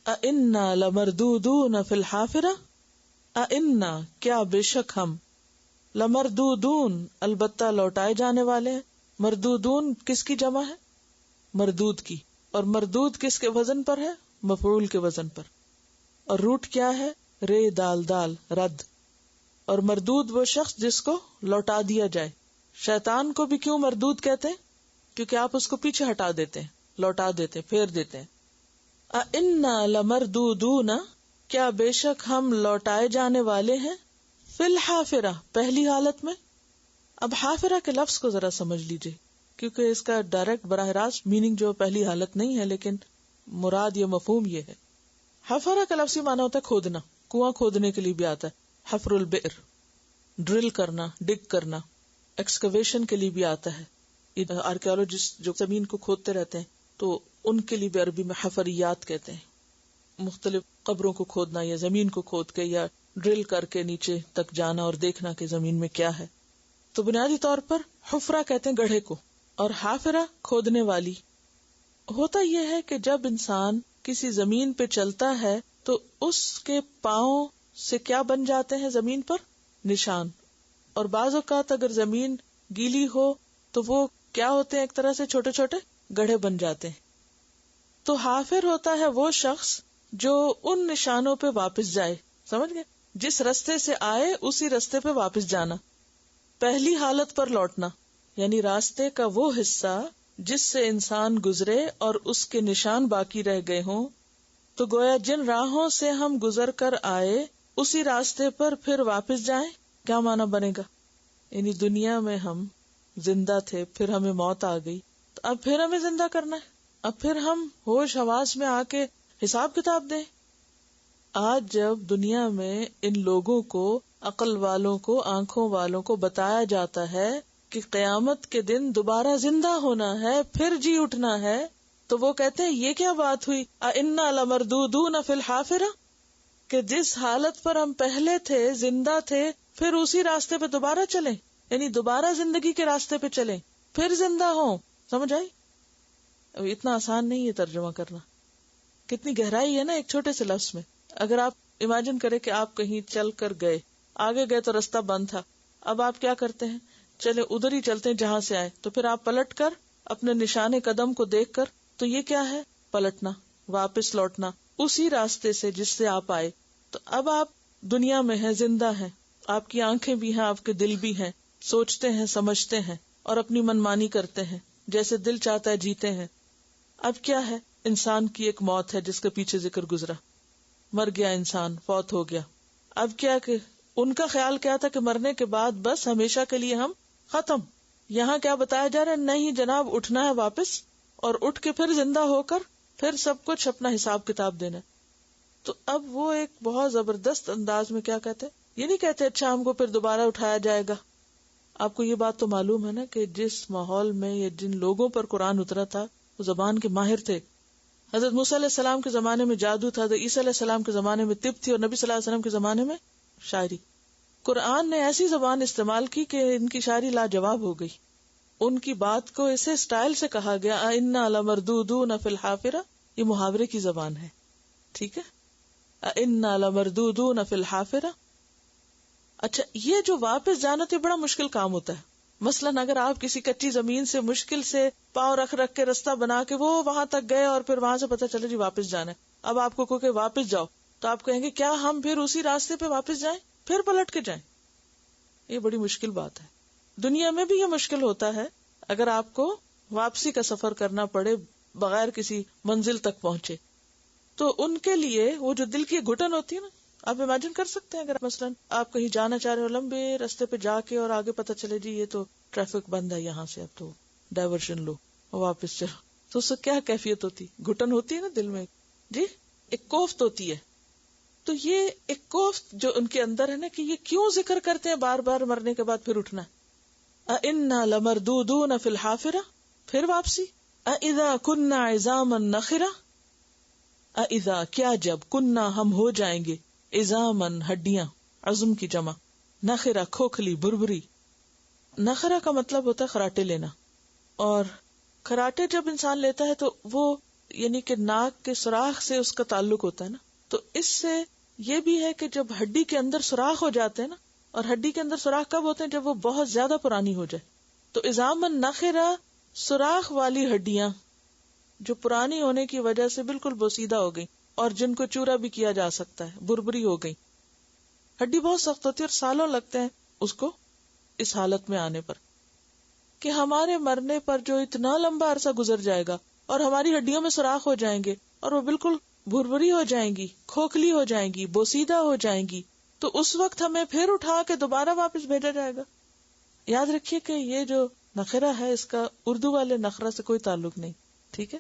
اِنَّا لَمَرْدُودُونَ فِي الْحَافِرَةِ، اِنَّا کیا بے شک ہم، لَمَرْدُودُون البتہ لوٹائے جانے والے ہیں. مردودون کس کی جمع ہے؟ مردود کی. اور مردود کس کے وزن پر ہے؟ مفعول کے وزن پر. اور روٹ کیا ہے؟ رے دال دال، رد. اور مردود وہ شخص جس کو لوٹا دیا جائے. شیطان کو بھی کیوں مردود کہتے ہیں؟ کیونکہ آپ اس کو پیچھے ہٹا دیتے ہیں، لوٹا دیتے ہیں، پھیر دیتے ہیں. اِنَّا لَمَرْدُودُونَ کیا بے شک ہم لوٹائے جانے والے ہیں، فِی الْحَافِرَةِ پہلی حالت میں. اب حافرہ کے لفظ کو ذرا سمجھ لیجئے، کیونکہ اس کا ڈائریکٹ براہ راست میننگ جو پہلی حالت نہیں ہے، لیکن مراد یہ مفہوم یہ ہے. حفرہ کا لفظی معنی ہوتا ہے کھودنا، کنواں کھودنے کے لیے بھی آتا ہے. حفر البئر ڈرل کرنا، ڈگ کرنا. ایکسکویشن کے لیے بھی آتا ہے. یہ آرکیولوجسٹ جو زمین کو کھودتے رہتے ہیں تو ان کے لیے بھی عربی میں حفریات کہتے ہیں. مختلف قبروں کو کھودنا یا زمین کو کھود کے یا ڈرل کر کے نیچے تک جانا اور دیکھنا کہ زمین میں کیا ہے. تو بنیادی طور پر حفرہ کہتے ہیں گڑھے کو، اور حافرہ کھودنے والی. ہوتا یہ ہے کہ جب انسان کسی زمین پہ چلتا ہے تو اس کے پاؤں سے کیا بن جاتے ہیں زمین پر؟ نشان. اور بعض اوقات اگر زمین گیلی ہو تو وہ کیا ہوتے ہیں؟ ایک طرح سے چھوٹے چھوٹے گڑھے بن جاتے ہیں. تو حافر ہوتا ہے وہ شخص جو ان نشانوں پہ واپس جائے. سمجھ گئے؟ جس رستے سے آئے اسی رستے پہ واپس جانا. پہلی حالت پر لوٹنا یعنی راستے کا وہ حصہ جس سے انسان گزرے اور اس کے نشان باقی رہ گئے ہوں. تو گویا جن راہوں سے ہم گزر کر آئے اسی راستے پر پھر واپس جائیں. کیا معنی بنے گا؟ یعنی دنیا میں ہم زندہ تھے، پھر ہمیں موت آ گئی، تو اب پھر ہمیں زندہ کرنا ہے. اب پھر ہم ہوش حواس میں آ کے حساب کتاب دیں. آج جب دنیا میں ان لوگوں کو، عقل والوں کو، آنکھوں والوں کو بتایا جاتا ہے کہ قیامت کے دن دوبارہ زندہ ہونا ہے، پھر جی اٹھنا ہے، تو وہ کہتے ہیں یہ کیا بات ہوئی؟ اِنَّا لَمَرْدُودُونَ فِی الْحَافِرَةِ کہ جس حالت پر ہم پہلے تھے، زندہ تھے، پھر اسی راستے پہ دوبارہ چلیں، یعنی دوبارہ زندگی کے راستے پہ چلیں، پھر زندہ ہوں. سمجھ آئی؟ اب اتنا آسان نہیں ہے ترجمہ کرنا. کتنی گہرائی ہے نا ایک چھوٹے سے لفظ میں. اگر آپ امیجن کریں کہ آپ کہیں چل کر گئے، آگے گئے تو رستہ بند تھا، اب آپ کیا کرتے ہیں؟ چلے ادھر ہی چلتے ہیں جہاں سے آئے. تو پھر آپ پلٹ کر اپنے نشان قدم کو دیکھ کر، تو یہ کیا ہے؟ پلٹنا، واپس لوٹنا اسی راستے سے جس سے آپ آئے. تو اب آپ دنیا میں ہیں، زندہ ہیں، آپ کی آنکھیں بھی ہیں، آپ کے دل بھی ہیں، سوچتے ہیں، سمجھتے ہیں اور اپنی منمانی کرتے ہیں، جیسے دل چاہتا ہے جیتے ہیں. اب کیا ہے؟ انسان کی ایک موت ہے جس کے پیچھے ذکر گزرا، مر گیا انسان، فوت ہو گیا. اب کیا کہ ان کا خیال کیا تھا کہ مرنے کے بعد بس ہمیشہ کے لیے ہم ختم. یہاں کیا بتایا جا رہا ہے؟ نہیں جناب، اٹھنا ہے واپس، اور اٹھ کے پھر زندہ ہو کر پھر سب کچھ اپنا حساب کتاب دینا. تو اب وہ ایک بہت زبردست انداز میں کیا کہتے، یہ نہیں کہتے اچھا ہم کو پھر دوبارہ اٹھایا جائے گا. آپ کو یہ بات تو معلوم ہے نا کہ جس ماحول میں یا جن لوگوں پر قرآن اترا تھا وہ زبان کے ماہر تھے. حضرت موسیٰ علیہ السلام کے زمانے میں جادو تھا، حضرت عیسیٰ علیہ السلام کے زمانے میں طب تھی، اور نبی صلی اللہ علیہ وسلم کے زمانے میں شاعری. قرآن نے ایسی زبان استعمال کی کہ ان کی شاعری لاجواب ہو گئی. ان کی بات کو اسے سٹائل سے کہا گیا اِنَّا لَمَرْدُودُونَ فِی الْحَافِرَةِ. یہ محاورے کی زبان ہے، ٹھیک ہے. اِنَّا لَمَرْدُودُونَ فِی الْحَافِرَةِ. اچھا، یہ جو واپس جانا تو بڑا مشکل کام ہوتا ہے. مثلاً اگر آپ کسی کچی زمین سے مشکل سے پاؤں رکھ کے رستہ بنا کے وہ وہاں تک گئے اور پھر وہاں سے پتہ چلے جی واپس جانا ہے، اب آپ کو کوئی کہ واپس جاؤ، تو آپ کہیں گے کیا ہم پھر اسی راستے پہ واپس جائیں، پھر پلٹ کے جائیں؟ یہ بڑی مشکل بات ہے. دنیا میں بھی یہ مشکل ہوتا ہے اگر آپ کو واپسی کا سفر کرنا پڑے بغیر کسی منزل تک پہنچے. تو ان کے لیے وہ جو دل کی گھٹن ہوتی ہے نا، آپ امیجن کر سکتے ہیں اگر مثلاً آپ کہیں جانا چاہ رہے ہو، لمبے رستے پہ جا کے اور آگے پتہ چلے جی یہ تو ٹریفک بند ہے یہاں سے، اب تو ڈائیورژن لو اور واپس چلو، تو اس سے کیا کیفیت ہوتی؟ گھٹن ہوتی ہے نا دل میں، جی ایک کوفت ہوتی ہے. تو یہ ایک کوفت جو ان کے اندر ہے نا کہ یہ کیوں ذکر کرتے ہیں بار بار مرنے کے بعد پھر اٹھنا. اِنَّا لَمَرْدُودُونَ فِی الْحَافِرَةِ پھر واپسی. اِذَا كُنَّا عِظَامًا نَخِرَةً اِذَا کیا جب کُنَّا ہم ہو جائیں گے، عِظَامًا ہڈیاں، عظم کی جمع، نخرہ کھوکھلی بھربھری. نخرہ کا مطلب ہوتا ہے خراٹے لینا، اور خراٹے جب انسان لیتا ہے تو وہ یعنی کہ ناک کے سوراخ سے اس کا تعلق ہوتا ہے نا. تو اس سے یہ بھی ہے کہ جب ہڈی کے اندر سوراخ ہو جاتے ہیں نا، اور ہڈی کے اندر سوراخ کب ہوتے ہیں؟ جب وہ بہت زیادہ پرانی ہو جائے. تو عظاما نخرہ، سوراخ والی ہڈیاں جو پرانی ہونے کی وجہ سے بالکل بوسیدہ ہو گئی اور جن کو چورا بھی کیا جا سکتا ہے، بربری ہو گئی. ہڈی بہت سخت ہوتی ہے اور سالوں لگتے ہیں اس کو اس حالت میں آنے پر، کہ ہمارے مرنے پر جو اتنا لمبا عرصہ گزر جائے گا اور ہماری ہڈیوں میں سوراخ ہو جائیں گے اور وہ بالکل بھربری ہو جائیں گی، کھوکھلی ہو جائیں گی، بوسیدہ ہو جائیں گی، تو اس وقت ہمیں پھر اٹھا کے دوبارہ واپس بھیجا جائے گا. یاد رکھیے کہ یہ جو نخرہ ہے اس کا اردو والے نخرہ سے کوئی تعلق نہیں، ٹھیک ہے؟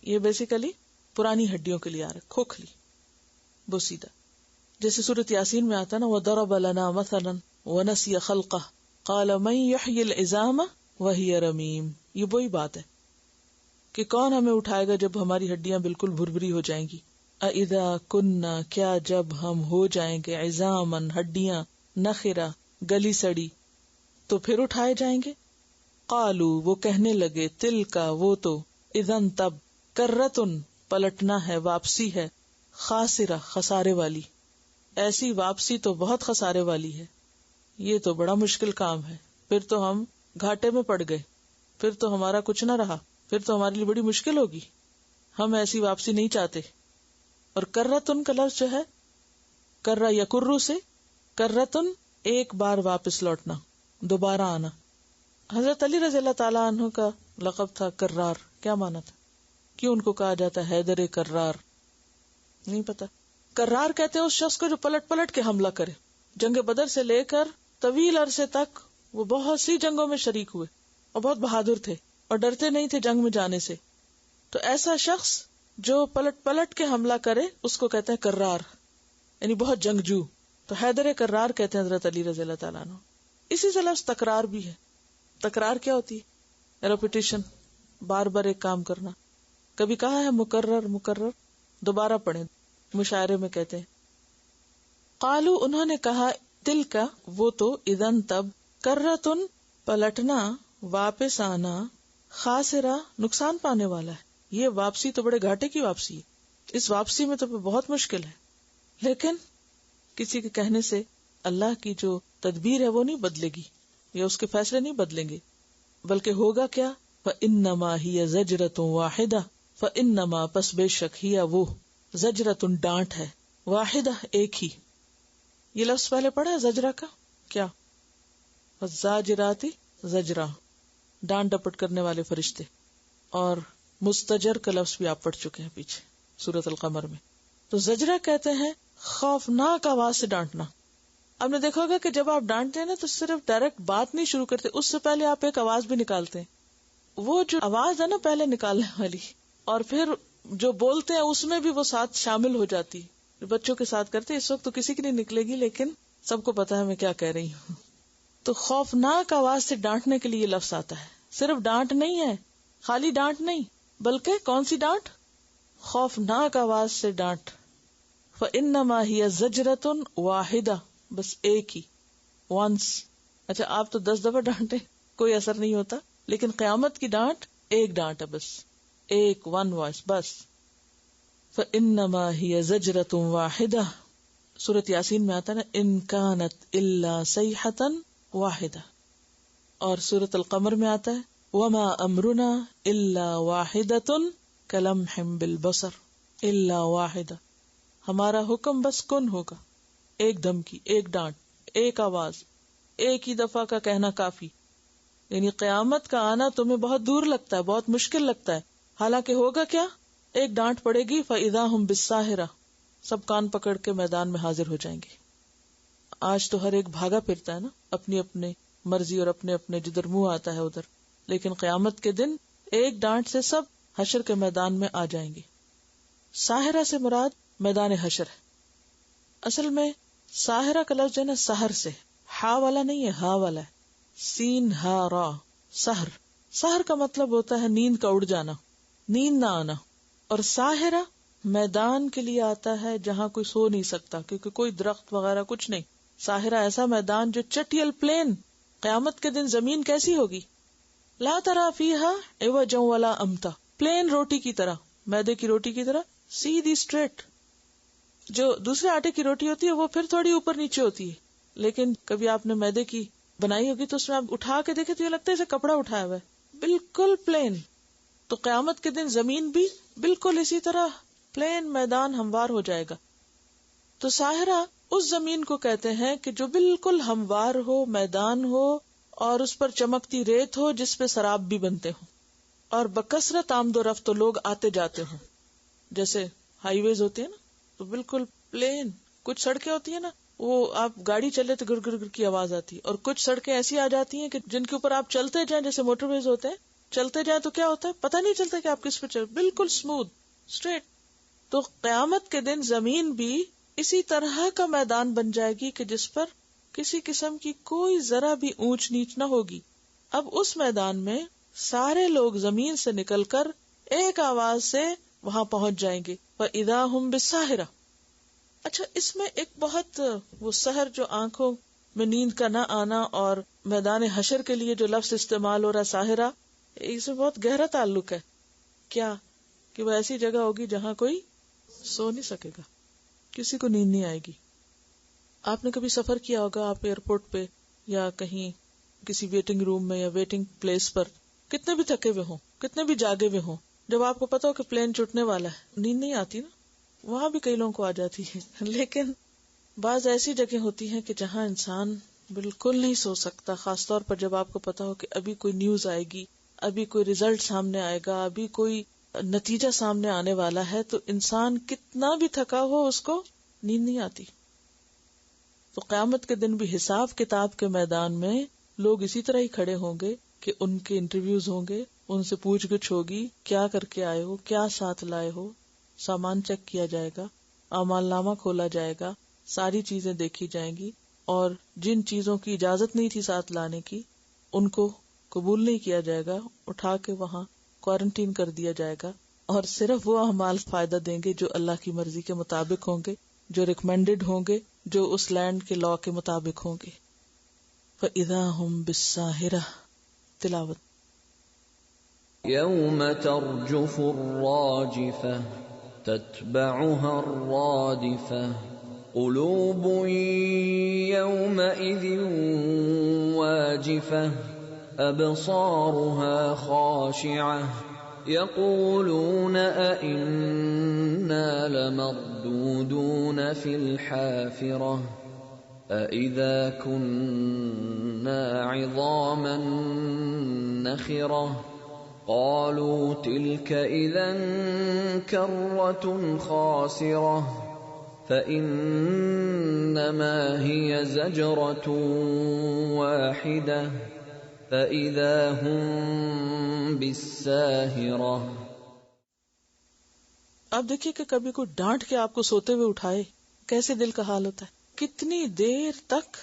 یہ بیسیکلی پرانی ہڈیوں کے لیے آ رہا ہے، کھوکھلی، بوسیدہ. جیسے سورۃ یاسین میں آتا نا وَضَرَبَ لَنَا مَثَلًا وَنَسِيَ خَلْقَهُ قَالَ مَن يُحْيِي الْعِظَامَ وَهِيَ رَمِيمٌ. یہ وہی بات ہے کہ کون ہمیں اٹھائے گا جب ہماری ہڈیاں بالکل بھربھری ہو جائیں گی. اِذَا كُنَّا، کیا جب ہم ہو جائیں گے، عظامًا ہڈیاں، نخرہ گلی سڑی، تو پھر اٹھائے جائیں گے. قالوا، وہ کہنے لگے، تلکا، وہ تو، اذن تب، کرتن، پلٹنا ہے، واپسی ہے، خاسرہ، خسارے والی. ایسی واپسی تو بہت خسارے والی ہے، یہ تو بڑا مشکل کام ہے، پھر تو ہم گھاٹے میں پڑ گئے، پھر تو ہمارا کچھ نہ رہا، پھر تو ہمارے لیے بڑی مشکل ہوگی، ہم ایسی واپسی نہیں چاہتے. اور کرتن کا لفظ جو ہے کرہ یکرو سے، کرتن ایک بار واپس لوٹنا، دوبارہ آنا. حضرت علی رضی اللہ تعالیٰ عنہ کا لقب تھا کرار. کیا مانا تھا؟ کیوں ان کو کہا جاتا ہے حیدر کرار؟ نہیں پتا. کرار کہتے ہیں اس شخص کو جو پلٹ پلٹ کے حملہ کرے. جنگ بدر سے لے کر طویل عرصے تک وہ بہت سی جنگوں میں شریک ہوئے اور بہت بہادر تھے اور ڈرتے نہیں تھے جنگ میں جانے سے. تو ایسا شخص جو پلٹ پلٹ کے حملہ کرے اس کو کہتے ہیں کرار، یعنی بہت جنگجو. تو حیدر کرار کہتے ہیں حضرت علی رضی اللہ تعالیٰ عنہ. اسی سے لفظ تکرار بھی ہے. تکرار کیا ہوتی ہے؟ ریپیٹیشن، بار بار ایک کام کرنا. کبھی کہا ہے مکرر، مکرر دوبارہ پڑھیں، مشاعرے میں کہتے ہیں. قالو، انہوں نے کہا، دل کا، وہ تو، اذن تب، کرتن، پلٹنا، واپس آنا، خاسرہ، نقصان پانے والا ہے. یہ واپسی تو بڑے گھاٹے کی واپسی ہے، اس واپسی میں تو بہت مشکل ہے. لیکن کسی کے کہنے سے اللہ کی جو تدبیر ہے وہ نہیں بدلے گی، یا اس کے فیصلے نہیں بدلیں گے، بلکہ ہوگا کیا؟ فَإِنَّمَا هِيَ زَجْرَةٌ وَاحِدَةٌ، فَإِنَّمَا، پس بے شک، ہی وہ، زجرتن، ڈانٹ ہے، واحدہ، ایک ہی. یہ لفظ پہلے پڑھا ہے زجرہ کا، کیا؟ وَالزَّاجِرَاتِ زجرا، ڈانٹ ڈپٹ کرنے والے فرشتے. اور مستجر کا لفظ بھی آپ پڑھ چکے ہیں پیچھے سورۃ القمر میں. تو زجرہ کہتے ہیں خوفناک آواز سے ڈانٹنا. آپ نے دیکھا ہوگا کہ جب آپ ڈانٹتے ہیں نا تو صرف ڈائریکٹ بات نہیں شروع کرتے، اس سے پہلے آپ ایک آواز بھی نکالتے ہیں. وہ جو آواز ہے نا پہلے نکالنے والی، اور پھر جو بولتے ہیں اس میں بھی وہ ساتھ شامل ہو جاتی. بچوں کے ساتھ کرتے، اس وقت تو کسی کی نہیں نکلے گی، لیکن سب کو پتا ہے میں کیا کہہ رہی ہوں. تو خوفناک آواز سے ڈانٹنے کے لیے یہ لفظ آتا ہے. صرف ڈانٹ نہیں ہے، خالی ڈانٹ نہیں، بلکہ کون سی ڈانٹ؟ خوفناک آواز سے ڈانٹ. فَإِنَّمَا هِيَ زَجْرَةٌ وَاحِدَةٌ، بس ایک ہی، once. اچھا آپ تو 10 دفعہ ڈانٹے کوئی اثر نہیں ہوتا، لیکن قیامت کی ڈانٹ ایک ڈانٹ ہے، بس ایک، ون وائس، بس. فَإِنَّمَا هِيَ زَجْرَةٌ وَاحِدَةٌ، سورۃ یاسین میں آتا ہے نا إِن كَانَتْ إِلَّا صَيْحَةً وَاحِدَةً. اور سورۃ القمر میں آتا ہے وَمَا أَمْرُنَا إِلَّا وَاحِدَةٌ كَلَمْحٍ بِالْبَصَرِ إِلَّا وَاحِدَةٌ، ہمارا حکم بس کن ہوگا، ایک دھمکی، ایک ڈانٹ، ایک آواز، ایک ہی دفعہ کا کہنا کافی. یعنی قیامت کا آنا تمہیں بہت دور لگتا ہے، بہت مشکل لگتا ہے، حالانکہ ہوگا کیا؟ ایک ڈانٹ پڑے گی، فَإِذَا هُمْ بِالسَّاهِرَةِ، سب کان پکڑ کے میدان میں حاضر ہو جائیں گے. آج تو ہر ایک بھاگا پھرتا ہے نا اپنی اپنے مرضی اور اپنے اپنے جدھر منہ آتا ہے ادھر، لیکن قیامت کے دن ایک ڈانٹ سے سب حشر کے میدان میں آ جائیں گے. ساحرہ سے مراد میدان حشر ہے. اصل میں ساحرہ کا لفظ جو ہے نا سحر سے، ہا والا نہیں ہے، ہا والا ہے، سین ہا را، سحر. سحر کا مطلب ہوتا ہے نیند کا اڑ جانا، نیند نہ آنا. اور ساحرہ میدان کے لیے آتا ہے جہاں کوئی سو نہیں سکتا، کیونکہ کوئی درخت وغیرہ کچھ نہیں. ساحرہ ایسا میدان جو چٹیل، پلین. قیامت کے دن زمین کیسی ہوگی؟ لا تری فیہا عوجا ولا امتا، پلین روٹی کی طرح، میدے کی روٹی کی طرح سیدھی اسٹریٹ. جو دوسرے آٹے کی روٹی ہوتی ہے وہ پھر تھوڑی اوپر نیچے ہوتی ہے, لیکن کبھی آپ نے میدے کی بنائی ہوگی تو اس میں آپ اٹھا کے دیکھیں تو یہ لگتا ہے جیسے کپڑا اٹھایا ہوا ہے, بالکل پلین. تو قیامت کے دن زمین بھی بالکل اسی طرح پلین میدان ہموار ہو جائے گا. تو ساحرہ اس زمین کو کہتے ہیں کہ جو بالکل ہموار ہو, میدان ہو, اور اس پر چمکتی ریت ہو جس پہ سراب بھی بنتے ہوں, اور بکثرت آمد و رفت لوگ آتے جاتے ہوں. جیسے ہائی ویز ہوتی ہے نا, تو بالکل پلین. کچھ سڑکیں ہوتی ہیں نا, وہ آپ گاڑی چلے تو گر گر گر کی آواز آتی ہے, اور کچھ سڑکیں ایسی آ جاتی ہیں کہ جن کے اوپر آپ چلتے جائیں, جیسے موٹر ویز ہوتے ہیں, چلتے جائیں تو کیا ہوتا ہے پتہ نہیں چلتا کہ آپ کس پہ چل, بالکل اسموتھ اسٹریٹ. تو قیامت کے دن زمین بھی اسی طرح کا میدان بن جائے گی کہ جس پر کسی قسم کی کوئی ذرا بھی اونچ نیچ نہ ہوگی. اب اس میدان میں سارے لوگ زمین سے نکل کر ایک آواز سے وہاں پہنچ جائیں گے. وَإِذَا هُمْ بِالسَّاهِرَةِ. اچھا, اس میں ایک بہت وہ سحر جو آنکھوں میں نیند کا نہ آنا اور میدان حشر کے لیے جو لفظ استعمال ہو رہا ساحرہ, اس میں بہت گہرا تعلق ہے. کیا کہ وہ ایسی جگہ ہوگی جہاں کوئی سو نہیں سکے گا, کسی کو نیند نہیں آئے گی. آپ نے کبھی سفر کیا ہوگا, آپ ایئرپورٹ پہ یا کہیں کسی ویٹنگ روم میں یا ویٹنگ پلیس پر کتنے بھی تھکے ہوئے ہوں, کتنے بھی جاگے ہوئے ہوں, جب آپ کو پتا ہو کہ پلین چھوٹنے والا ہے, نیند نہیں آتی نا. وہاں بھی کئی لوگوں کو آ جاتی ہے, لیکن بعض ایسی جگہ ہوتی ہیں کہ جہاں انسان بالکل نہیں سو سکتا, خاص طور پر جب آپ کو پتا ہو کہ ابھی کوئی نیوز آئے گی, ابھی کوئی ریزلٹ سامنے آئے گا, ابھی کوئی نتیجہ سامنے آنے والا ہے, تو انسان کتنا بھی تھکا ہو اس کو نیند نہیں آتی. تو قیامت کے دن بھی حساب کتاب کے میدان میں لوگ اسی طرح ہی کھڑے ہوں گے کہ ان کے انٹرویوز ہوں گے, ان سے پوچھ گچھ ہوگی, کیا کر کے آئے ہو, کیا ساتھ لائے ہو. سامان چیک کیا جائے گا, اعمال نامہ کھولا جائے گا, ساری چیزیں دیکھی جائیں گی, اور جن چیزوں کی اجازت نہیں تھی ساتھ لانے کی ان کو قبول نہیں کیا جائے گا, اٹھا کے وہاں کوارنٹین کر دیا جائے گا, اور صرف وہ اعمال فائدہ دیں گے جو اللہ کی مرضی کے مطابق ہوں گے, جو ریکمینڈڈ ہوں گے, جو اس لینڈ کے لا کے مطابق ہوں گے. فَإِذَا هُمْ بِالسَّاهِرَةِ. تلاوت. يَوْمَ تَرْجُفُ الرَّاجِفَةُ تَتْبَعُهَا الرَّادِفَةُ قُلُوبٌ يَوْمَئِذٍ وَاجِفَةٌ أَبْصَارُهَا خَاشِعَةٌ يَقُولُونَ أَإِنَّا لَمَرْدُودُونَ فِي الْحَافِرَةِ أَإِذَا كُنَّا عِظَامًا نَخِرَةً قالوا تلك إذا كرة خاسرة فإنما هي زجرة واحدة فإذا هم بالساهرة. اب دیکھیے کہ کبھی کوئی ڈانٹ کے آپ کو سوتے ہوئے اٹھائے, کیسے دل کا حال ہوتا ہے. کتنی دیر تک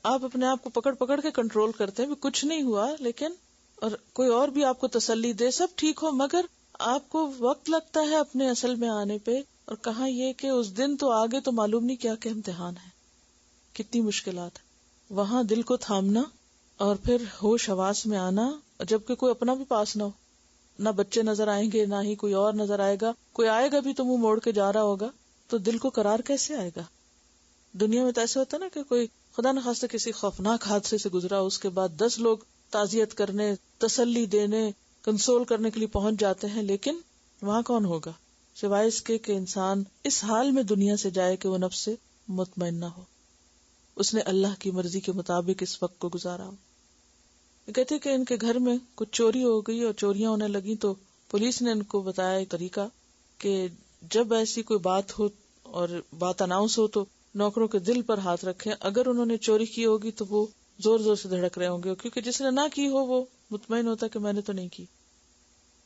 آپ اپنے آپ کو پکڑ پکڑ کے کنٹرول کرتے ہیں, بھی کچھ نہیں ہوا, لیکن اور کوئی اور بھی آپ کو تسلی دے, سب ٹھیک ہو, مگر آپ کو وقت لگتا ہے اپنے اصل میں آنے پہ. اور کہاں یہ کہ اس دن تو آگے تو معلوم نہیں کیا کہ امتحان ہے, کتنی مشکلات ہے. وہاں دل کو تھامنا اور پھر ہوش حواس میں آنا, جبکہ کوئی اپنا بھی پاس نہ ہو, نہ بچے نظر آئیں گے نہ ہی کوئی اور نظر آئے گا, کوئی آئے گا بھی تو منہ موڑ کے جا رہا ہوگا, تو دل کو قرار کیسے آئے گا. دنیا میں تو ایسے ہوتا ہے نا کہ کوئی خدا نخواستہ کسی خوفناک حادثے سے گزرا, اس کے بعد 10 لوگ تعزیت کرنے, تسلی دینے, کنسول کرنے کے لیے پہنچ جاتے ہیں, لیکن وہاں کون ہوگا سوائے اس کے کہ انسان اس حال میں دنیا سے جائے کہ وہ نفس سے مطمئن نہ ہو, اس نے اللہ کی مرضی کے مطابق اس وقت کو گزارا ہو. کہتے کہ ان کے گھر میں کچھ چوری ہو گئی اور چوریاں ہونے لگی, تو پولیس نے ان کو بتایا ایک طریقہ کہ جب ایسی کوئی بات ہو اور بات اناؤنس ہو تو نوکروں کے دل پر ہاتھ رکھیں, اگر انہوں نے چوری کی ہوگی تو وہ زور زور سے دھڑک رہے ہوں گے, کیونکہ جس نے نہ کی ہو وہ مطمئن ہوتا کہ میں نے تو نہیں کی.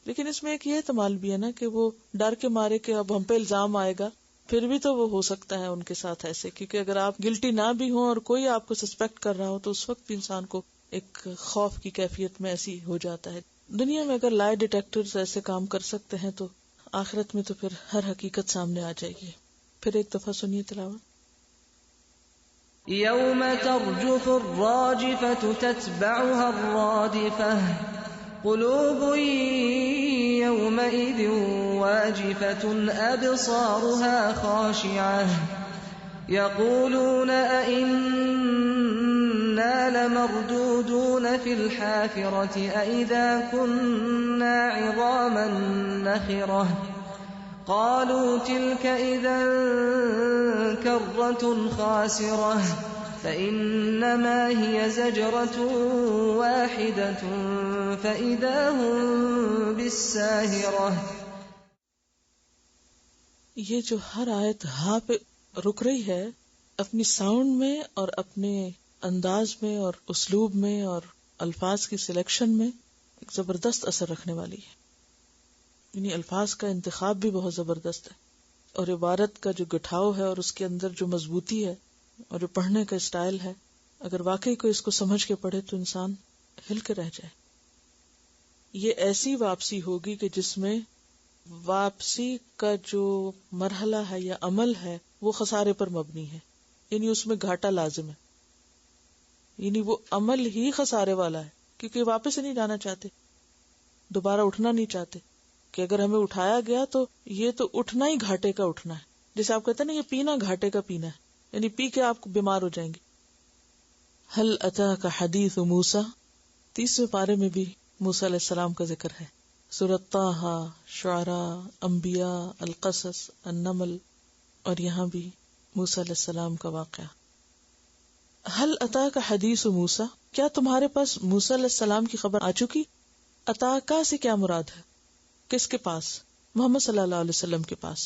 لیکن اس میں ایک یہ احتمال بھی ہے نا کہ وہ ڈر کے مارے کہ اب ہم پہ الزام آئے گا, پھر بھی تو وہ ہو سکتا ہے ان کے ساتھ ایسے, کیونکہ اگر آپ گلٹی نہ بھی ہوں اور کوئی آپ کو سسپیکٹ کر رہا ہو تو اس وقت بھی انسان کو ایک خوف کی کیفیت میں ایسی ہو جاتا ہے. دنیا میں اگر لائے ڈیٹیکٹرز ایسے کام کر سکتے ہیں تو آخرت میں تو پھر ہر حقیقت سامنے آ جائے گی. پھر ایک دفعہ سنیے تلاوت. يوم ترجف الراجفة تتبعها الرادفة قلوب يومئذ واجفة أبصارها خاشعة يقولون أئنا لمردودون في الحافرة أئذا كنا عظاما نخرة قالوا تلك إذا كرة خاسرة فإنما هي زجرة واحدة فإذا هم بالساهرة. یہ جو ہر آیت ہاں پہ رک رہی ہے اپنی ساؤنڈ میں اور اپنے انداز میں اور اسلوب میں اور الفاظ کی سلیکشن میں ایک زبردست اثر رکھنے والی ہے. یعنی الفاظ کا انتخاب بھی بہت زبردست ہے اور عبارت کا جو گٹھاؤ ہے اور اس کے اندر جو مضبوطی ہے اور جو پڑھنے کا اسٹائل ہے، اگر واقعی کوئی اس کو سمجھ کے پڑھے تو انسان ہل کے رہ جائے. یہ ایسی واپسی ہوگی کہ جس میں واپسی کا جو مرحلہ ہے یا عمل ہے وہ خسارے پر مبنی ہے، یعنی اس میں گھاٹا لازم ہے، یعنی وہ عمل ہی خسارے والا ہے کیونکہ واپس نہیں جانا چاہتے، دوبارہ اٹھنا نہیں چاہتے کہ اگر ہمیں اٹھایا گیا تو یہ تو اٹھنا ہی گھاٹے کا اٹھنا ہے. جیسے آپ کہتے ہیں نا یہ پینا گھاٹے کا پینا ہے، یعنی پی کے آپ کو بیمار ہو جائیں گے. هل اتاک حدیث موسیٰ، 30ویں پارے میں بھی موسیٰ علیہ السلام کا ذکر ہے. سورۃ طٰہٰ، شعراء، انبیاء، القصص، النمل، اور یہاں بھی موسیٰ علیہ السلام کا واقعہ. هل اتاک حدیث موسیٰ، کیا تمہارے پاس موسیٰ علیہ السلام کی خبر آ چکی؟ اتاکا سے کیا مراد ہے؟ کس کے پاس؟ محمد صلی اللہ علیہ وسلم کے پاس.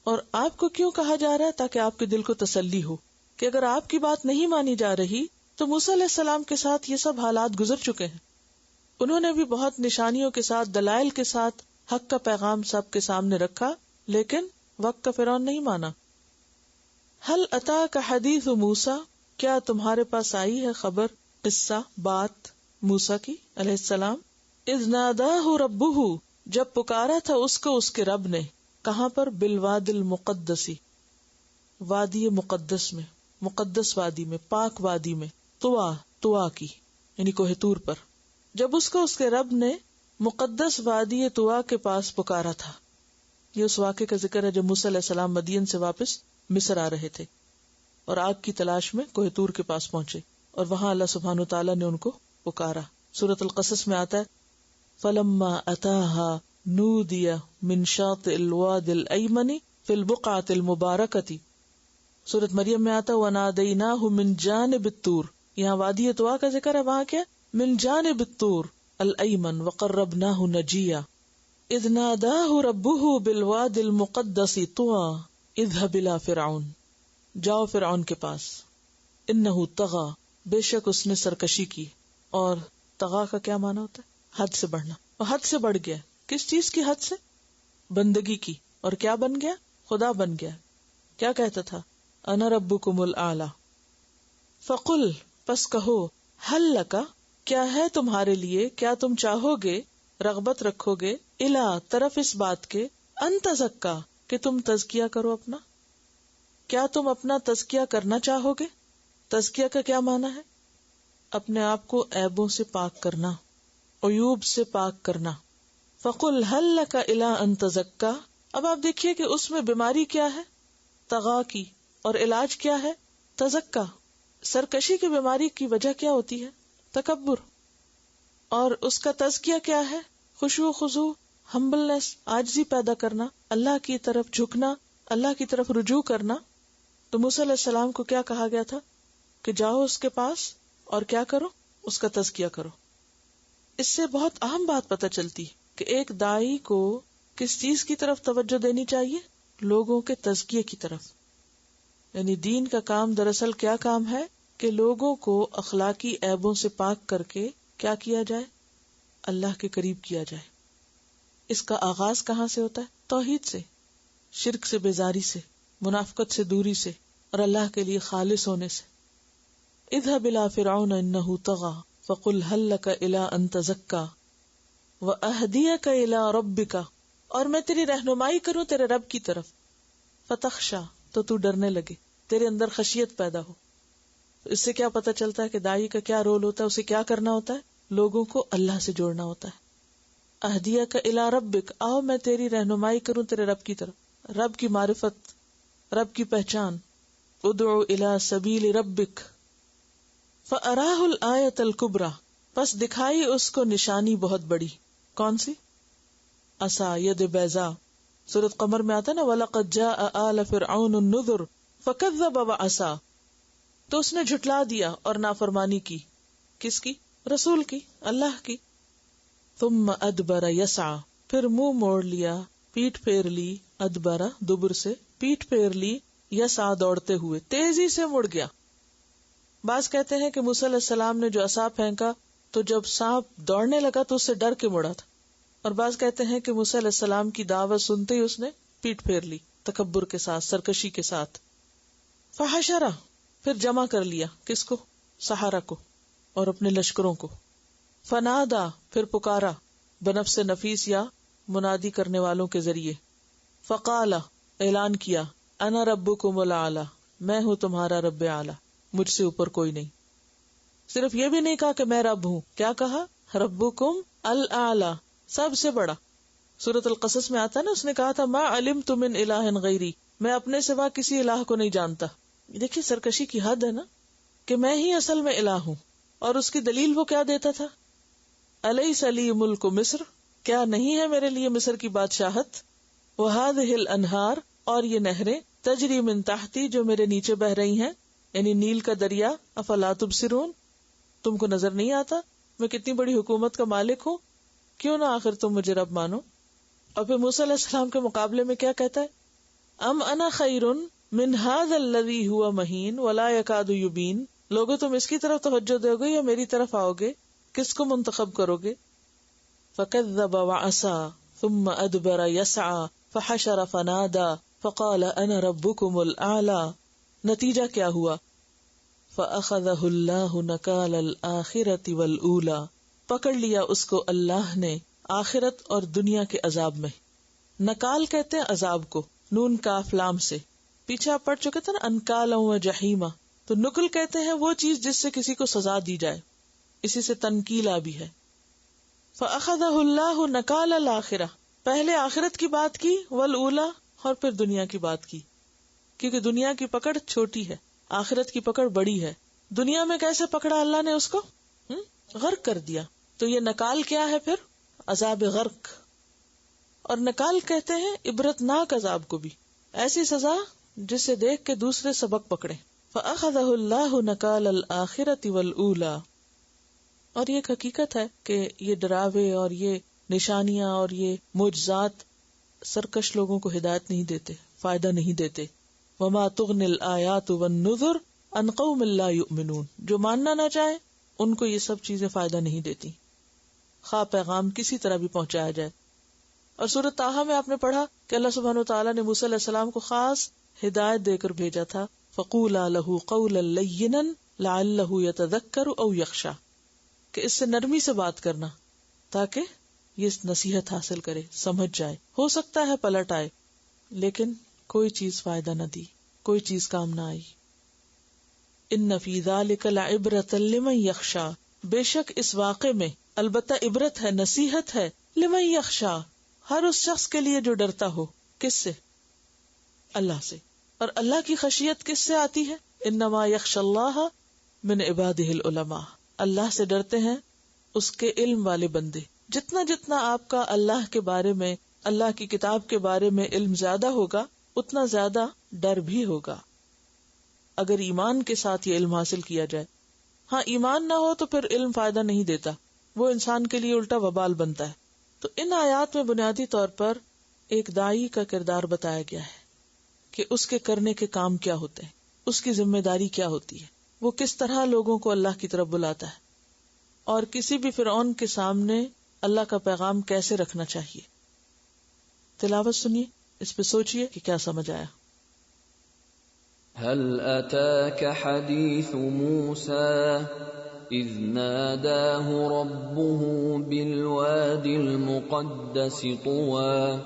اور آپ کو کیوں کہا جا رہا ہے؟ تاکہ آپ کے دل کو تسلی ہو کہ اگر آپ کی بات نہیں مانی جا رہی تو موسیٰ علیہ السلام کے ساتھ یہ سب حالات گزر چکے ہیں. انہوں نے بھی بہت نشانیوں کے ساتھ، دلائل کے ساتھ حق کا پیغام سب کے سامنے رکھا، لیکن وقت کا فرعون نہیں مانا. هل اتاک حدیث موسیٰ، کیا تمہارے پاس آئی ہے خبر، قصہ، بات موسیٰ کی علیہ السلام؟ اذ ناداہ ربہ، جب پکارا تھا اس کو اس کے رب نے. کہاں پر؟ بالواد المقدسی، وادی مقدس میں، مقدس وادی میں، پاک وادی میں، طوا کی یعنی کوہ طور پر. جب اس کو اس کے رب نے مقدس وادی طوا کے پاس پکارا تھا. یہ اس واقعے کا ذکر ہے جب موسیٰ علیہ السلام مدین سے واپس مصر آ رہے تھے اور آگ کی تلاش میں کوہ طور کے پاس پہنچے اور وہاں اللہ سبحانہ وتعالیٰ نے ان کو پکارا. سورۃ القصص میں آتا ہے فلما اتاها نودی من شاطئ الواد الایمن فی البقعۃ المبارکۃ. سورۃ مریم میں آتا ونادیناہ من جانب الطور. یہاں وادی طوا کا ذکر ہے، وہاں کیا؟ من جانب الطور الایمن وقربناہ نجیا. اذ ناداہ ربہ بالواد المقدس طوا اذهب الى فرعون، جاؤ فرعون کے پاس، انہ طغی، بے شک اس نے سرکشی کی. اور طغا کا کیا معنی ہوتا ہے؟ حد سے بڑھنا. اور حد سے بڑھ گیا. کس چیز کی حد سے؟ بندگی کی. اور کیا بن گیا؟ خدا بن گیا. کیا کہتا تھا؟ انا ربکم الاعلی. فقل، پس کہو، حل لکا، کیا ہے تمہارے لیے، کیا تم چاہو گے، رغبت رکھو گے، الا، طرف اس بات کے، ان تزکا، کہ تم تزکیہ کرو اپنا. کیا تم اپنا تزکیہ کرنا چاہو گے؟ تزکیہ کا کیا معنی ہے؟ اپنے آپ کو عیبوں سے پاک کرنا، عیوب سے پاک کرنا. فقل هل لك الى ان تزکا. اب آپ دیکھیے کہ اس میں بیماری کیا ہے؟ طغا کی. اور علاج کیا ہے؟ تزکا. سرکشی کی بیماری کی وجہ کیا ہوتی ہے؟ تکبر. اور اس کا تزکیہ کیا ہے؟ خشوع خضوع، ہمبلنس، عاجزی پیدا کرنا، اللہ کی طرف جھکنا، اللہ کی طرف رجوع کرنا. تو موسیٰ علیہ السلام کو کیا کہا گیا تھا؟ کہ جاؤ اس کے پاس اور کیا کرو؟ اس کا تزکیہ کرو. اس سے بہت اہم بات پتہ چلتی کہ ایک داعی کو کس چیز کی طرف توجہ دینی چاہیے؟ لوگوں کے تزکیے کی طرف. یعنی دین کا کام دراصل کیا کام ہے؟ کہ لوگوں کو اخلاقی عیبوں سے پاک کر کے کیا کیا جائے؟ اللہ کے قریب کیا جائے. اس کا آغاز کہاں سے ہوتا ہے؟ توحید سے، شرک سے بیزاری سے، منافقت سے دوری سے، اور اللہ کے لیے خالص ہونے سے. اذهب الى فرعون انه طغى فقل هل لك الى ان تزكى واهديك الى ربك، اور میں تیری رہنمائی کروں تیرے رب کی طرف. فتخشى، تو ڈرنے لگے، تیرے اندر خشیت پیدا ہو. اس سے کیا پتہ چلتا ہے کہ داعی کا کیا رول ہوتا ہے، اسے کیا کرنا ہوتا ہے؟ لوگوں کو اللہ سے جوڑنا ہوتا ہے. اہدیک الی ربک، آؤ میں تیری رہنمائی کروں تیرے رب کی طرف، رب کی معرفت، رب کی پہچان. ادعو الی سبیل ربک فاراہ الآیۃ الکبریٰ، پس دکھائی اس کو نشانی بہت بڑی. کون سی؟ عصا، ید بیضاء. سورۃ قمر میں آتا نا وَلَقَدْ جَاءَ آلَ فِرْعَوْنَ النُّذُرُ فَكَذَّبَ وَعَصَىٰ، تو اس نے جھٹلا دیا اور نافرمانی کی. کس کی؟ رسول کی، اللہ کی. ثم ادبر یسعى، پھر منہ موڑ لیا، پیٹ پھیر لی. ادبر دبر سے، پیٹ پھیر لی. یسعى دوڑتے ہوئے، تیزی سے مڑ گیا. بعض کہتے ہیں کہ موسیٰ علیہ السلام نے جو عصا پھینکا تو جب سانپ دوڑنے لگا تو اس سے ڈر کے مڑا تھا. اور بعض کہتے ہیں کہ موسیٰ علیہ السلام کی دعوت سنتے ہی اس نے پیٹ پھیر لی، تکبر کے ساتھ، سرکشی کے ساتھ. فحشر، پھر جمع کر لیا. کس کو؟ سحرہ کو اور اپنے لشکروں کو. فنادا، پھر پکارا، بنفس نفیس یا منادی کرنے والوں کے ذریعے. فقال، اعلان کیا، انا ربکم الاعلی، میں ہوں تمہارا رب اعلی، مجھ سے اوپر کوئی نہیں. صرف یہ بھی نہیں کہا کہ میں رب ہوں، کیا کہا؟ ربکم الاعلی، سب سے بڑا. سورۃ القصص میں آتا ہے نا، اس نے کہا تھا ما علمت من الہ غیری، میں اپنے سوا کسی الہ کو نہیں جانتا. دیکھیے سرکشی کی حد ہے نا، کہ میں ہی اصل میں الہ ہوں. اور اس کی دلیل وہ کیا دیتا تھا؟ الیس لی ملک مصر، کیا نہیں ہے میرے لیے مصر کی بادشاہت؟ وہذہ الانہار، اور یہ نہریں، تجری من تحتی، جو میرے نیچے بہ رہی ہیں، یعنی نیل کا دریا. افلا تبصرون، تم کو نظر نہیں آتا میں کتنی بڑی حکومت کا مالک ہوں؟ کیوں نہ آخر تم مجھے رب مانو. اور پھر موسیٰ علیہ السلام کے مقابلے میں کیا کہتا ہے؟ ام انا خیر من ھذا الذی ھو مہین ولا یکاد یبین، لوگوں تم اس کی طرف توجہ دو گے یا میری طرف آؤ گے؟ کس کو منتخب کرو گے؟ فکذب وعصا ثم ادبر یسعى فحشر فنادى فقال انا ربکم الاعلی. نتیجہ کیا ہوا؟ فاخذہ اللہ نکال الآخرۃ والأولی، پکڑ لیا اس کو اللہ نے آخرت اور دنیا کے عذاب میں. نکال کہتے ہیں عذاب کو، نون کاف لام سے. پیچھے آپ پڑھ چکے تھے نا انکالا و جہیما، تو نکل کہتے ہیں وہ چیز جس سے کسی کو سزا دی جائے، اسی سے تنکیلا بھی ہے. فاخذہ اللہ نکال الآخرہ، پہلے آخرت کی بات کی، والأولی، اور پھر دنیا کی بات کی. کیونکہ دنیا کی پکڑ چھوٹی ہے، آخرت کی پکڑ بڑی ہے. دنیا میں کیسے پکڑا اللہ نے اس کو؟ غرق کر دیا. تو یہ نکال کیا ہے پھر؟ عذاب غرق. اور نکال کہتے ہیں عبرتناک عذاب کو بھی، ایسی سزا جسے دیکھ کے دوسرے سبق پکڑے. فأخذہ اللہ نکال الآخرۃ والأولی. اور یہ ایک حقیقت ہے کہ یہ ڈراوے اور یہ نشانیاں اور یہ معجزات سرکش لوگوں کو ہدایت نہیں دیتے، فائدہ نہیں دیتے. وما تغنی الآیات والنذر عن قوم لا یؤمنون، جو ماننا نہ چاہے ان کو یہ سب چیزیں فائدہ نہیں دیتی، خواہ پیغام کسی طرح بھی پہنچایا جائے. اور سورۃ طٰہٰ میں آپ نے پڑھا کہ اللہ سبحانہ وتعالیٰ نے موسیٰ علیہ السلام کو خاص ہدایت دے کر بھیجا تھا. فقولا لہ قولا لینا لعلہ یتذکر او یخشی، کہ اس سے نرمی سے بات کرنا تاکہ یہ نصیحت حاصل کرے، سمجھ جائے، ہو سکتا ہے پلٹ آئے. لیکن کوئی چیز فائدہ نہ دی، کوئی چیز کام نہ آئی. ان فی ذلک لعبرۃ لمن یخشی، بے شک اس واقعے میں البتہ عبرت ہے، نصیحت ہے، لمن یخشی، ہر اس شخص کے لیے جو ڈرتا ہو. کس سے؟ اللہ سے. اور اللہ کی خشیت کس سے آتی ہے؟ انما یخشی اللہ من عبادہ العلماء، اللہ سے ڈرتے ہیں اس کے علم والے بندے. جتنا جتنا آپ کا اللہ کے بارے میں، اللہ کی کتاب کے بارے میں علم زیادہ ہوگا، اتنا زیادہ ڈر بھی ہوگا. اگر ایمان کے ساتھ یہ علم حاصل کیا جائے. ہاں ایمان نہ ہو تو پھر علم فائدہ نہیں دیتا، وہ انسان کے لیے الٹا وبال بنتا ہے. تو ان آیات میں بنیادی طور پر ایک داعی کا کردار بتایا گیا ہے کہ اس کے کرنے کے کام کیا ہوتے ہیں، اس کی ذمہ داری کیا ہوتی ہے، وہ کس طرح لوگوں کو اللہ کی طرف بلاتا ہے، اور کسی بھی فرعون کے سامنے اللہ کا پیغام کیسے رکھنا چاہیے. تلاوت سنیے، اس پہ سوچئے کہ کیا سمجھ آیا. هل أتاك حديث موسى إذ ناداه ربه بالواد المقدس طوى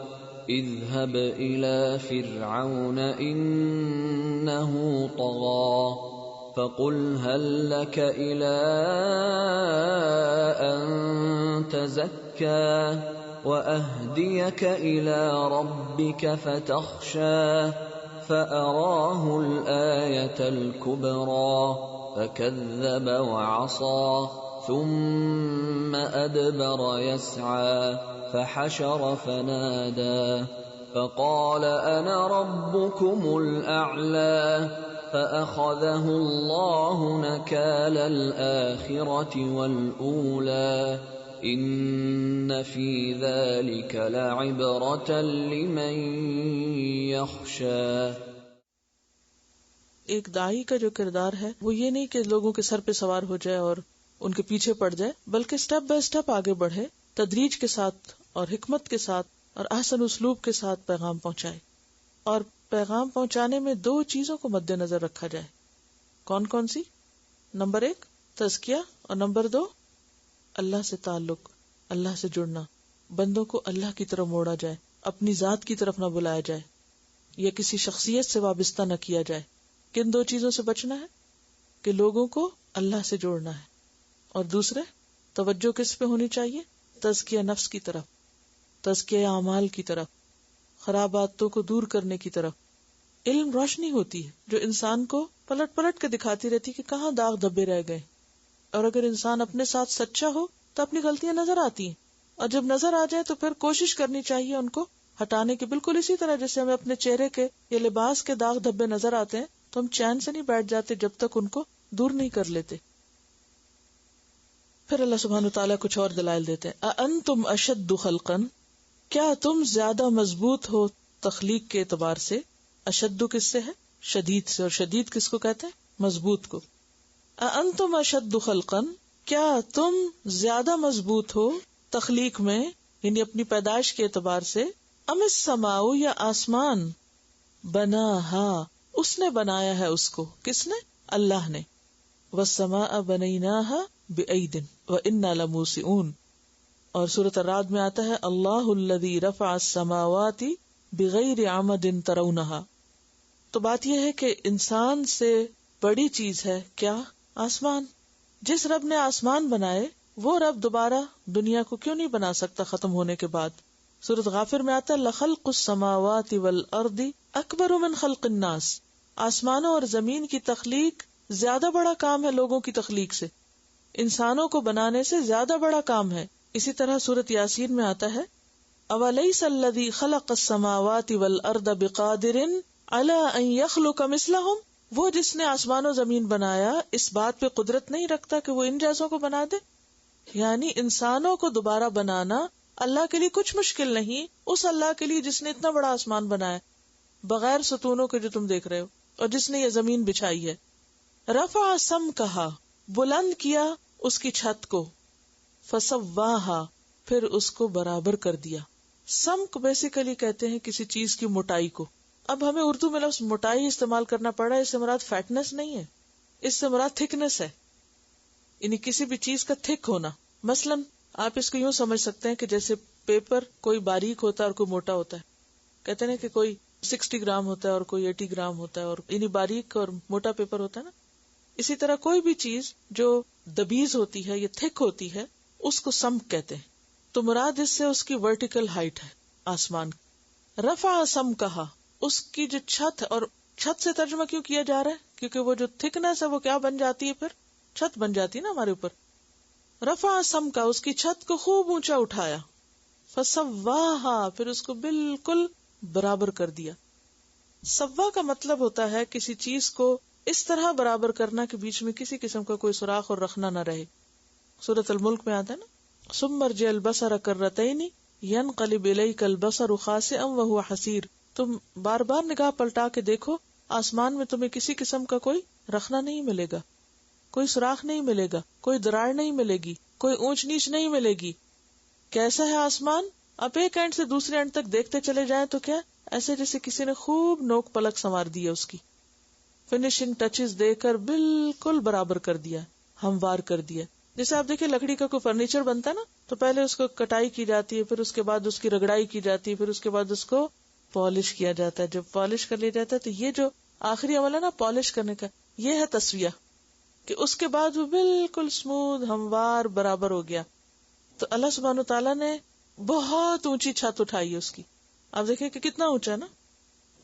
اذهب إلى فرعون إنه طغى فقل هل لك إلى أن تزكى وأهديك إلى ربك فتخشى فأراه الآية الكبرى فكذب وعصى ثم أدبر يسعى فحشر فنادى فقال أنا ربكم الأعلى فأخذه الله نكال الآخرة والأولى إن في ذلك لعبرة لمن يخشى. ایک داعی کا جو کردار ہے وہ یہ نہیں کہ لوگوں کے سر پہ سوار ہو جائے اور ان کے پیچھے پڑ جائے، بلکہ سٹیپ بائی سٹیپ آگے بڑھے، تدریج کے ساتھ اور حکمت کے ساتھ اور احسن اسلوب کے ساتھ پیغام پہنچائے. اور پیغام پہنچانے میں 2 چیزوں کو مد نظر رکھا جائے. کون کون سی؟ نمبر 1 تزکیہ، اور نمبر 2 اللہ سے تعلق، اللہ سے جڑنا. بندوں کو اللہ کی طرف موڑا جائے، اپنی ذات کی طرف نہ بلایا جائے یا کسی شخصیت سے وابستہ نہ کیا جائے. کن 2 چیزوں سے بچنا ہے؟ کہ لوگوں کو اللہ سے جوڑنا ہے، اور دوسرے توجہ کس پہ ہونی چاہیے؟ تزکیہ نفس کی طرف، تزکیہ اعمال کی طرف، خراب عادتوں کو دور کرنے کی طرف. علم روشنی ہوتی ہے جو انسان کو پلٹ پلٹ کے دکھاتی رہتی کہ کہاں داغ دھبے رہ گئے. اور اگر انسان اپنے ساتھ سچا ہو تو اپنی غلطیاں نظر آتی ہیں، اور جب نظر آ جائے تو پھر کوشش کرنی چاہیے ان کو ہٹانے کی. بالکل اسی طرح جیسے ہمیں اپنے چہرے کے یا لباس کے داغ دھبے نظر آتے ہیں تو ہم چین سے نہیں بیٹھ جاتے جب تک ان کو دور نہیں کر لیتے. پھر اللہ سبحانہ وتعالیٰ کچھ اور دلائل دیتے ہیں. اَأَنتُمْ أَشَدُّ خَلْقًا، کیا تم زیادہ مضبوط ہو تخلیق کے اعتبار سے؟ اشد کس سے ہے؟ شدید سے. اور شدید کس کو کہتے ہیں؟ مضبوط کو. اَأَنتُمْ أَشَدُّ خَلْقًا، کیا تم زیادہ مضبوط ہو تخلیق میں یعنی اپنی پیدائش کے اعتبار سے؟ ام السماء، یا آسمان، بناہا، اس نے بنایا ہے اس کو. کس نے؟ اللہ نے. والسماء بنیناہا بأید وإنا لموسعون. اور سورۃ الرعد میں آتا ہے اللہ الذی رفع السماوات بغیر عمد ترونہا. تو بات یہ ہے کہ انسان سے بڑی چیز ہے کیا؟ آسمان. جس رب نے آسمان بنائے وہ رب دوبارہ دنیا کو کیوں نہیں بنا سکتا ختم ہونے کے بعد؟ سورۃ غافر میں آتا ہے لخلق السماوات والارض اکبر من خلق الناس. آسمانوں اور زمین کی تخلیق زیادہ بڑا کام ہے لوگوں کی تخلیق سے، انسانوں کو بنانے سے زیادہ بڑا کام ہے. اسی طرح سورۃ یاسین میں آتا ہے اولیس الذی خلق السماوات والارض بقادر علی ان یخلق مثلہم، وہ جس نے آسمان و زمین بنایا اس بات پہ قدرت نہیں رکھتا کہ وہ ان جیسوں کو بنا دے؟ یعنی انسانوں کو دوبارہ بنانا اللہ کے لیے کچھ مشکل نہیں، اس اللہ کے لیے جس نے اتنا بڑا آسمان بنایا بغیر ستونوں کے جو تم دیکھ رہے ہو، اور جس نے یہ زمین بچھائی ہے. رفع سم کہا، بلند کیا اس کی چھت کو، فسواہا، پھر اس کو برابر کر دیا. سمک بیسیکلی کہتے ہیں کسی چیز کی موٹائی کو. اب ہمیں اردو میں لفظ موٹائی استعمال کرنا پڑا ہے، اس سے مراد فیٹنس نہیں ہے، اس سے مراد تھکنس ہے، یعنی کسی بھی چیز کا تھک ہونا. مثلا آپ اس کو یوں سمجھ سکتے ہیں کہ جیسے پیپر کوئی باریک ہوتا ہے اور کوئی موٹا ہوتا ہے. کہتے ہیں کہ کوئی 60 گرام ہوتا ہے اور کوئی 80 گرام ہوتا ہے، اور یعنی باریک اور موٹا پیپر ہوتا ہے نا. اسی طرح کوئی بھی چیز جو دبیز ہوتی ہے یا تھک ہوتی ہے اس کو سمک کہتے ہیں. تو مراد اس سے اس کی ورٹیکل ہائٹ ہے آسمان. رفع سم کہا، اس کی جو چھت ہے، اور چھت سے ترجمہ کیوں کیا جا رہا ہے؟ کیونکہ وہ جو تھکنس ہے وہ کیا بن جاتی ہے، پھر چھت بن جاتی ہے نا ہمارے اوپر. رفع سم کا، اس کی چھت کو خوب اونچا اٹھایا. فسواہا، پھر اس کو بالکل برابر کر دیا. سوا کا مطلب ہوتا ہے کسی چیز کو اس طرح برابر کرنا کہ بیچ میں کسی قسم کا کوئی سوراخ اور رخنہ نہ رہے. سورۃ الملک میں آتا ہے نا ثم ارجع البصر کرتین ينقلب الیک البصر خاسئا وهو حسیر. تم بار بار نگاہ پلٹا کے دیکھو، آسمان میں تمہیں کسی قسم کا کوئی رخنہ نہیں ملے گا، کوئی سوراخ نہیں ملے گا، کوئی دراڑ نہیں ملے گی، کوئی اونچ نیچ نہیں ملے گی. کیسا ہے آسمان؟ آپ ایک اینڈ سے دوسرے اینڈ تک دیکھتے چلے جائیں تو کیا ایسے جیسے کسی نے خوب نوک پلک سنوار دی ہے، اس کی فنیشنگ ٹچز دے کر بالکل برابر کر دیا، ہموار کر دیا. جیسے آپ دیکھیں لکڑی کا کوئی فرنیچر بنتا ہے نا تو پہلے اس کو کٹائی کی جاتی ہے، پھر اس کے بعد اس کی رگڑائی کی جاتی ہے، پھر اس کے بعد اس کو پالش کیا جاتا ہے. جب پالش کر لیا جاتا ہے تو یہ جو آخری عمل ہے نا پالش کرنے کا، یہ ہے تسویہ. کہ اس کے بعد وہ بالکل اسموتھ ہموار برابر ہو گیا. تو اللہ سبحانہ تعالیٰ نے بہت اونچی چھت اٹھائی ہے اس کی. آپ دیکھیں کہ کتنا اونچا ہے نا.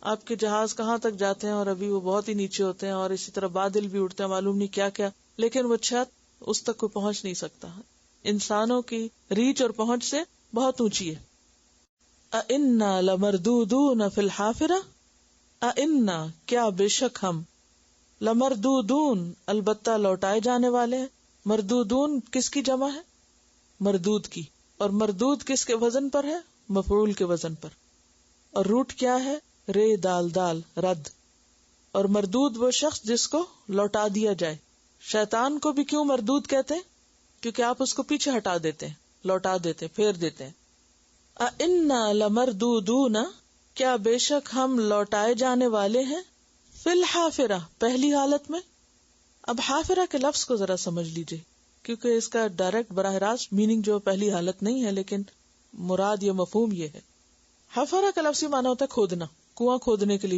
آپ کے جہاز کہاں تک جاتے ہیں اور ابھی وہ بہت ہی نیچے ہوتے ہیں, اور اسی طرح بادل بھی اٹھتے ہیں, معلوم نہیں کیا کیا, لیکن وہ چھت اس تک کوئی پہنچ نہیں سکتا. انسانوں کی ریچ اور پہنچ سے بہت اونچی ہے. اَإِنَّا لَمَرْدُودُونَ فِي الْحَافِرَةِ, اَإِنَّا کیا بے شک ہم, لَمَرْدُودُونَ البتہ لوٹائے جانے والے ہیں. مردودون کس کی جمع ہے؟ مردود کی. اور مردود کس کے وزن پر ہے؟ مفعول کے وزن پر. اور روٹ کیا ہے؟ رے دال دال, رد. اور مردود وہ شخص جس کو لوٹا دیا جائے. شیطان کو بھی کیوں مردود کہتے ہیں؟ کیونکہ آپ اس کو پیچھے ہٹا دیتے ہیں, لوٹا دیتے ہیں, پھیر دیتے ہیں. اِنَّا لَمَرْدُودُونَ کیا بے شک ہم لوٹائے جانے والے ہیں, فِي الْحَافِرَةِ پہلی حالت میں. اب حافرہ کے لفظ کو ذرا سمجھ لیجئے, کیونکہ اس کا ڈائریکٹ براہ راست میننگ جو پہلی حالت نہیں ہے, لیکن مراد یا مفہوم یہ ہے. حفرہ کا لفظی معنی ہوتا ہے کھودنا, کنواں کھودنے کے لیے